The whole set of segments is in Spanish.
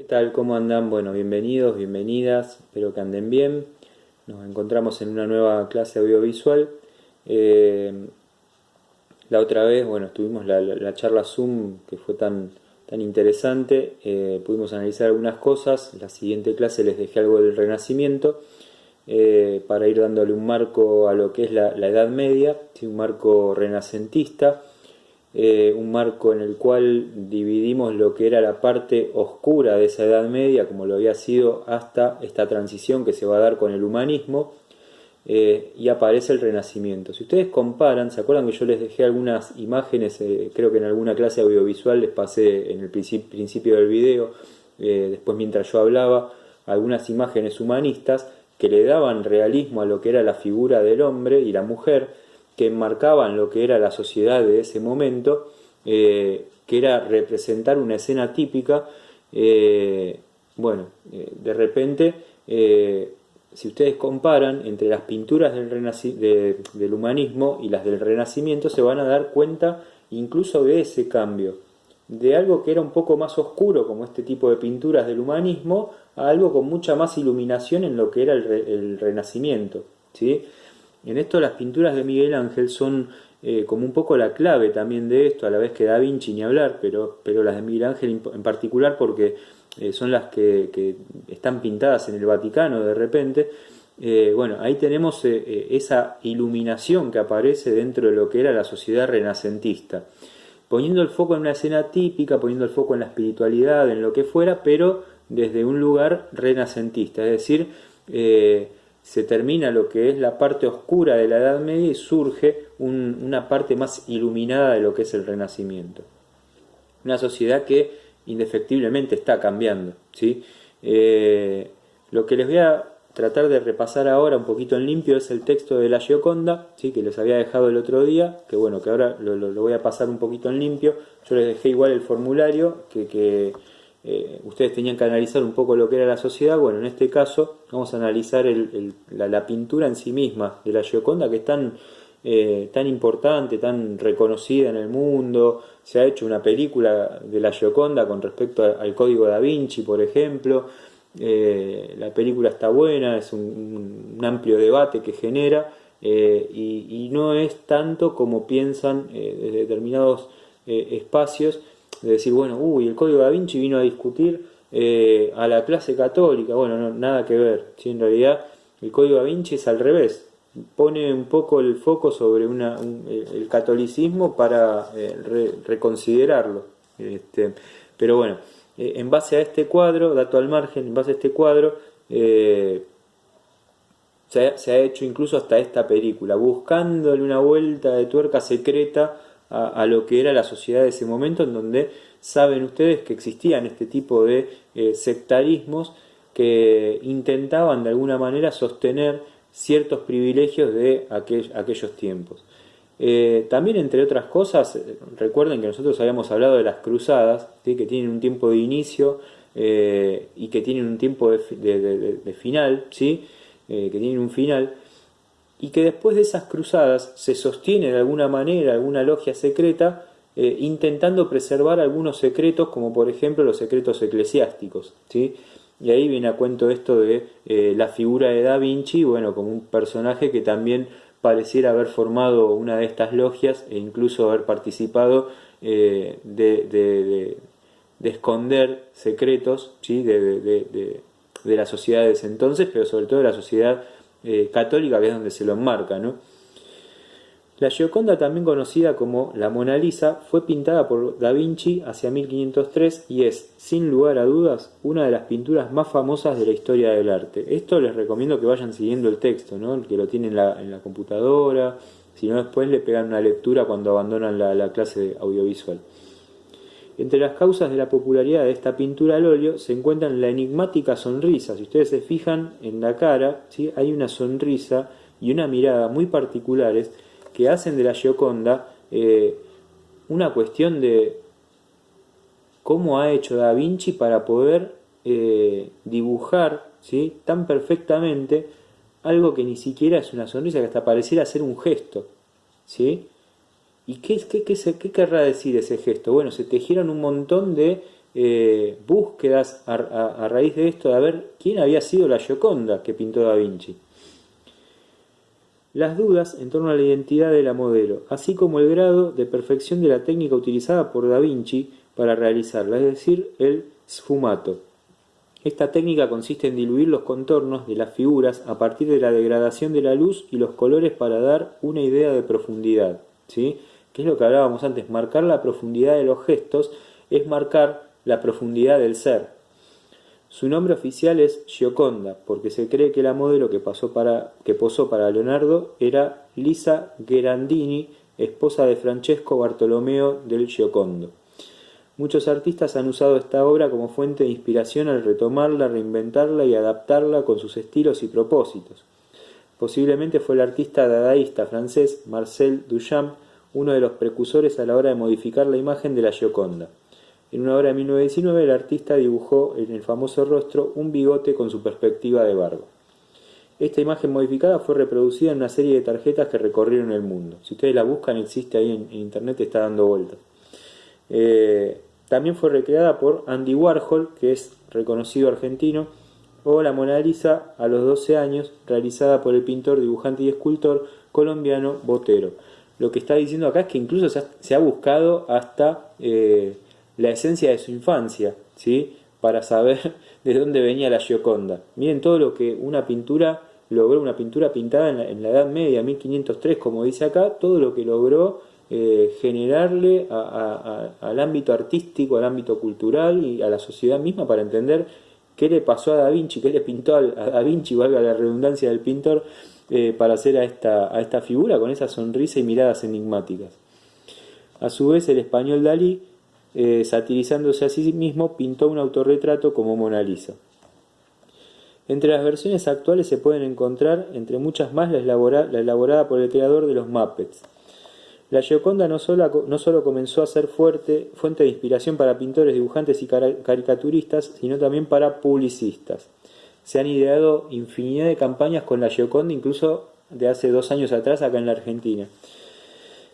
¿Qué tal? ¿Cómo andan? Bueno, bienvenidos, bienvenidas, espero que anden bien. Nos encontramos en una nueva clase audiovisual. Eh, la otra vez, bueno, tuvimos la charla Zoom que fue tan interesante. Pudimos analizar algunas cosas. La siguiente clase les dejé algo del Renacimiento para ir dándole un marco a lo que es la Edad Media, ¿sí? Un marco renacentista. Un marco en el cual dividimos lo que era la parte oscura de esa Edad Media, como lo había sido hasta esta transición que se va a dar con el humanismo, y aparece el Renacimiento. Si ustedes comparan, ¿se acuerdan que yo les dejé algunas imágenes? Creo que en alguna clase audiovisual les pasé en el principio del video, después mientras yo hablaba, algunas imágenes humanistas que le daban realismo a lo que era la figura del hombre y la mujer, que enmarcaban lo que era la sociedad de ese momento, que era representar una escena típica. De repente, si ustedes comparan entre las pinturas del humanismo y las del Renacimiento, se van a dar cuenta incluso de ese cambio, de algo que era un poco más oscuro, como este tipo de pinturas del humanismo, a algo con mucha más iluminación en lo que era el Renacimiento, ¿sí? En esto las pinturas de Miguel Ángel son como un poco la clave también de esto, a la vez que Da Vinci ni hablar, pero las de Miguel Ángel en particular porque son las que están pintadas en el Vaticano de repente. Ahí tenemos esa iluminación que aparece dentro de lo que era la sociedad renacentista, poniendo el foco en una escena típica, poniendo el foco en la espiritualidad, en lo que fuera, pero desde un lugar renacentista, es decir, se termina lo que es la parte oscura de la Edad Media y surge una parte más iluminada de lo que es el Renacimiento. Una sociedad que indefectiblemente está cambiando, ¿sí? Lo que les voy a tratar de repasar ahora un poquito en limpio es el texto de la Gioconda, ¿sí? Que les había dejado el otro día, que bueno, que ahora lo voy a pasar un poquito en limpio. Yo les dejé igual el formulario que ustedes tenían que analizar un poco lo que era la sociedad. Bueno, en este caso vamos a analizar la pintura en sí misma de la Gioconda, que es tan importante, tan reconocida en el mundo. Se ha hecho una película de la Gioconda con respecto al Código Da Vinci, por ejemplo. La película está buena, es un amplio debate que genera, y no es tanto como piensan desde determinados espacios, de decir, bueno, el Código Da Vinci vino a discutir a la clase católica. Bueno, no, nada que ver, ¿sí? En realidad el Código Da Vinci es al revés, pone un poco el foco sobre el catolicismo para reconsiderarlo. Pero bueno, en base a este cuadro, dato al margen, en base a este cuadro, se ha hecho incluso hasta esta película, buscándole una vuelta de tuerca secreta a lo que era la sociedad de ese momento, en donde saben ustedes que existían este tipo de sectarismos que intentaban de alguna manera sostener ciertos privilegios de aquellos tiempos. También, entre otras cosas, recuerden que nosotros habíamos hablado de las cruzadas, ¿sí? Que tienen un tiempo de inicio y que tienen un tiempo de final, ¿sí? Que tienen un final, y que después de esas cruzadas se sostiene de alguna manera alguna logia secreta intentando preservar algunos secretos, como por ejemplo los secretos eclesiásticos, ¿sí? Y ahí viene a cuento esto de la figura de Da Vinci, bueno, como un personaje que también pareciera haber formado una de estas logias e incluso haber participado de esconder secretos, ¿sí? de la sociedad de ese entonces, pero sobre todo de la sociedad católica, que es donde se lo enmarca, ¿no? La Gioconda, también conocida como la Mona Lisa, fue pintada por Da Vinci hacia 1503 y es, sin lugar a dudas, una de las pinturas más famosas de la historia del arte. Esto les recomiendo que vayan siguiendo el texto, ¿no? El que lo tiene en la computadora, si no después le pegan una lectura cuando abandonan la clase audiovisual. Entre las causas de la popularidad de esta pintura al óleo se encuentran la enigmática sonrisa. Si ustedes se fijan en la cara, ¿sí? Hay una sonrisa y una mirada muy particulares que hacen de la Gioconda una cuestión de cómo ha hecho Da Vinci para poder dibujar, ¿sí? Tan perfectamente algo que ni siquiera es una sonrisa, que hasta pareciera ser un gesto, ¿sí? ¿Y qué querrá decir ese gesto? Bueno, se tejieron un montón de búsquedas a raíz de esto, de a ver quién había sido la Gioconda que pintó Da Vinci. Las dudas en torno a la identidad de la modelo, así como el grado de perfección de la técnica utilizada por Da Vinci para realizarla, es decir, el sfumato. Esta técnica consiste en diluir los contornos de las figuras a partir de la degradación de la luz y los colores para dar una idea de profundidad, ¿sí? Que es lo que hablábamos antes, marcar la profundidad de los gestos es marcar la profundidad del ser. Su nombre oficial es Gioconda, porque se cree que la modelo que posó para Leonardo era Lisa Gherardini, esposa de Francesco Bartolomeo del Giocondo. Muchos artistas han usado esta obra como fuente de inspiración al retomarla, reinventarla y adaptarla con sus estilos y propósitos. Posiblemente fue el artista dadaísta francés Marcel Duchamp uno de los precursores a la hora de modificar la imagen de la Gioconda. En una obra de 1919 el artista dibujó en el famoso rostro un bigote con su perspectiva de barba. Esta imagen modificada fue reproducida en una serie de tarjetas que recorrieron el mundo. Si ustedes la buscan, existe ahí en internet, está dando vueltas. También fue recreada por Andy Warhol, que es reconocido argentino, o la Mona Lisa a los 12 años, realizada por el pintor, dibujante y escultor colombiano Botero. Lo que está diciendo acá es que incluso se ha buscado hasta la esencia de su infancia, ¿sí? Para saber de dónde venía la Gioconda. Miren todo lo que una pintura logró, una pintura pintada en la Edad Media, 1503, como dice acá, todo lo que logró generarle al ámbito artístico, al ámbito cultural y a la sociedad misma para entender qué le pasó a Da Vinci, qué le pintó a Da Vinci, valga la redundancia del pintor, para hacer a esta figura con esa sonrisa y miradas enigmáticas. A su vez, el español Dalí, satirizándose a sí mismo, pintó un autorretrato como Mona Lisa. Entre las versiones actuales se pueden encontrar, entre muchas más, la elaborada por el creador de los Muppets. La Gioconda no solo comenzó a ser fuente de inspiración para pintores, dibujantes y caricaturistas, sino también para publicistas. Se han ideado infinidad de campañas con la Gioconda, incluso de hace 2 años atrás acá en la Argentina.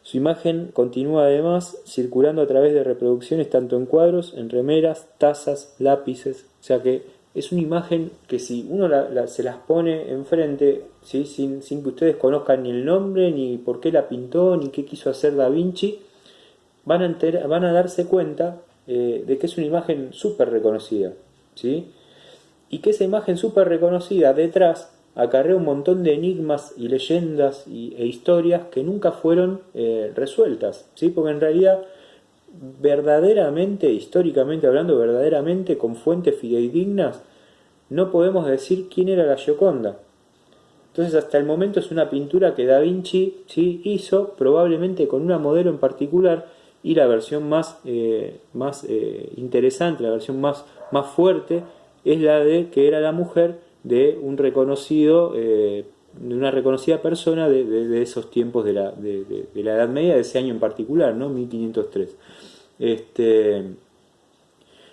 Su imagen continúa además circulando a través de reproducciones tanto en cuadros, en remeras, tazas, lápices. O sea que es una imagen que si uno se las pone enfrente, ¿sí? sin que ustedes conozcan ni el nombre, ni por qué la pintó, ni qué quiso hacer Da Vinci, van a darse cuenta de que es una imagen súper reconocida, ¿sí? Y que esa imagen súper reconocida detrás acarrea un montón de enigmas y leyendas e historias que nunca fueron resueltas, ¿sí? Porque en realidad, verdaderamente, históricamente hablando, verdaderamente, con fuentes fidedignas, no podemos decir quién era la Gioconda. Entonces, hasta el momento es una pintura que Da Vinci, ¿sí?, hizo, probablemente con una modelo en particular, y la versión más interesante, la versión más fuerte, es la de que era la mujer de un reconocido, de una reconocida persona de esos tiempos de la Edad Media, de ese año en particular, ¿no? 1503.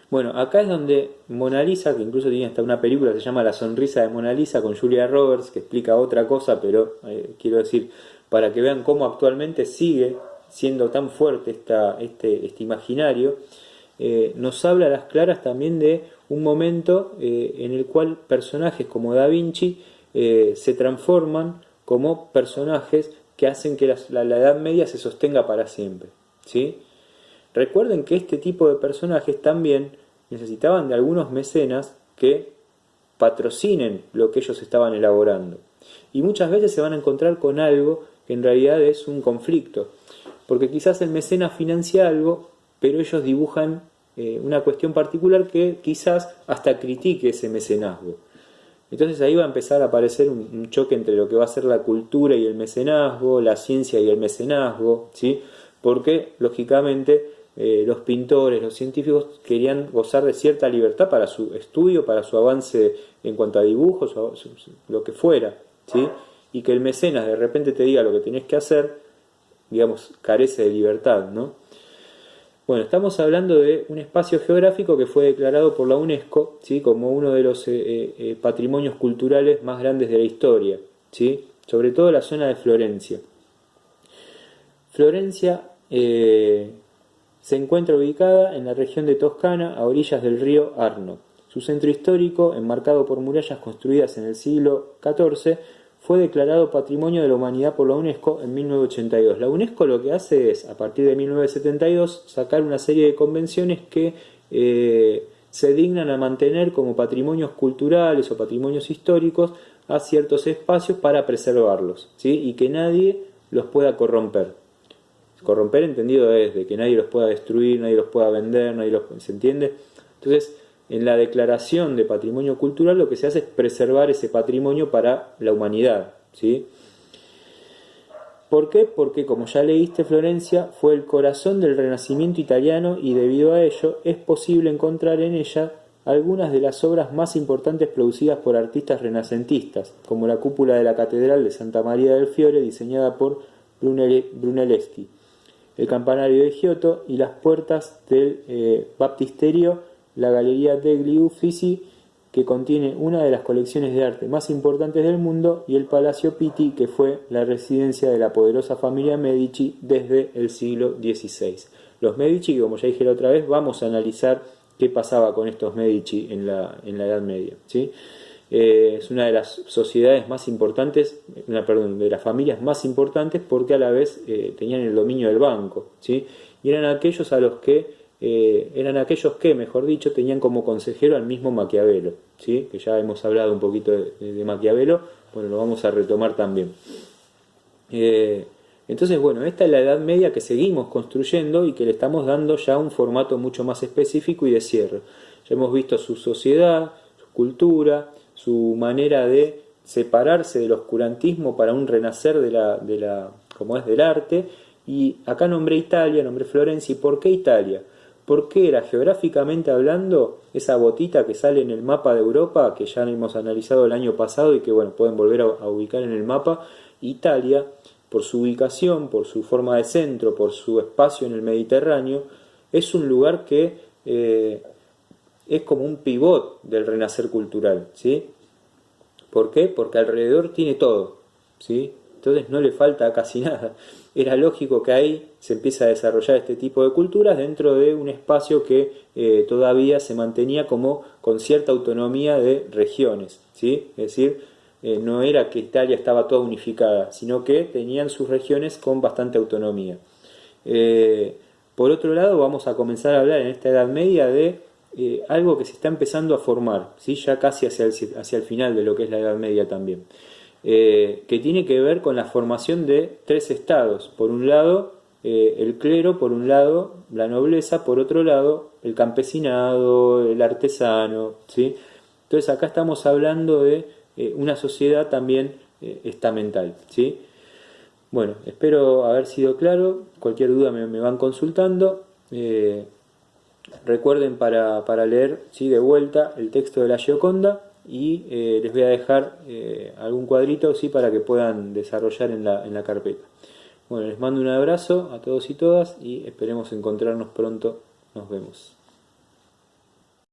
Bueno, acá es donde Mona Lisa, que incluso tiene hasta una película que se llama La sonrisa de Mona Lisa con Julia Roberts, que explica otra cosa, pero quiero decir, para que vean cómo actualmente sigue siendo tan fuerte este imaginario, nos habla a las claras también de un momento en el cual personajes como Da Vinci se transforman como personajes que hacen que la Edad Media se sostenga para siempre, ¿sí? Recuerden que este tipo de personajes también necesitaban de algunos mecenas que patrocinen lo que ellos estaban elaborando. Y muchas veces se van a encontrar con algo que en realidad es un conflicto, porque quizás el mecenas financia algo, pero ellos dibujan una cuestión particular que quizás hasta critique ese mecenazgo. Entonces ahí va a empezar a aparecer un choque entre lo que va a ser la cultura y el mecenazgo, la ciencia y el mecenazgo, ¿sí? Porque lógicamente los pintores, los científicos querían gozar de cierta libertad para su estudio, para su avance en cuanto a dibujos, lo que fuera, ¿sí? Y que el mecenas de repente te diga lo que tenés que hacer, digamos, carece de libertad, ¿no? Bueno, estamos hablando de un espacio geográfico que fue declarado por la UNESCO, ¿sí?, como uno de los patrimonios culturales más grandes de la historia, ¿sí?, sobre todo la zona de Florencia. Florencia Se encuentra ubicada en la región de Toscana, a orillas del río Arno. Su centro histórico, enmarcado por murallas construidas en el siglo XIV, fue declarado Patrimonio de la Humanidad por la UNESCO en 1982. La UNESCO lo que hace es, a partir de 1972, sacar una serie de convenciones que se dignan a mantener como patrimonios culturales o patrimonios históricos a ciertos espacios para preservarlos, ¿sí? Y que nadie los pueda corromper. Corromper entendido es de que nadie los pueda destruir, nadie los pueda vender, ¿se entiende? Entonces, en la declaración de patrimonio cultural lo que se hace es preservar ese patrimonio para la humanidad, ¿sí? ¿Por qué? Porque, como ya leíste, Florencia, fue el corazón del Renacimiento italiano y debido a ello es posible encontrar en ella algunas de las obras más importantes producidas por artistas renacentistas, como la cúpula de la Catedral de Santa María del Fiore, diseñada por Brunelleschi, el campanario de Giotto y las puertas del baptisterio, la Galería degli Uffizi, que contiene una de las colecciones de arte más importantes del mundo, y el Palacio Pitti, que fue la residencia de la poderosa familia Medici desde el siglo XVI. Los Medici, que como ya dije la otra vez, vamos a analizar qué pasaba con estos Medici en la Edad Media, ¿sí? Es una de las sociedades más importantes, de las familias más importantes, porque a la vez tenían el dominio del banco, ¿sí? Y eran aquellos que, mejor dicho, tenían como consejero al mismo Maquiavelo, ¿sí? Que ya hemos hablado un poquito de Maquiavelo, bueno, lo vamos a retomar también. Entonces, bueno, esta es la Edad Media que seguimos construyendo y que le estamos dando ya un formato mucho más específico y de cierre. Ya hemos visto su sociedad, su cultura, su manera de separarse del oscurantismo para un renacer del arte. Y acá nombré Italia, nombré Florencia. ¿Y por qué Italia? Porque era, geográficamente hablando, esa botita que sale en el mapa de Europa, que ya hemos analizado el año pasado y que bueno, pueden volver a ubicar en el mapa. Italia, por su ubicación, por su forma de centro, por su espacio en el Mediterráneo, es un lugar que es como un pivot del renacer cultural, ¿sí? ¿Por qué? Porque alrededor tiene todo, ¿sí? Entonces no le falta casi nada. Era lógico que ahí se empiece a desarrollar este tipo de culturas dentro de un espacio que todavía se mantenía como con cierta autonomía de regiones, ¿sí? Es decir, no era que Italia estaba toda unificada, sino que tenían sus regiones con bastante autonomía. Por otro lado, vamos a comenzar a hablar en esta Edad Media de algo que se está empezando a formar, ¿sí? Ya casi hacia el final de lo que es la Edad Media también. Que tiene que ver con la formación de tres estados. Por un lado, el clero, por un lado, la nobleza, por otro lado, el campesinado, el artesano, ¿sí? Entonces acá estamos hablando de una sociedad también estamental, ¿sí? Bueno, espero haber sido claro. Cualquier duda me van consultando. Recuerden para leer, ¿sí?, de vuelta el texto de la Gioconda. Y les voy a dejar algún cuadrito, ¿sí?, para que puedan desarrollar en la carpeta. Bueno, les mando un abrazo a todos y todas y esperemos encontrarnos pronto. Nos vemos.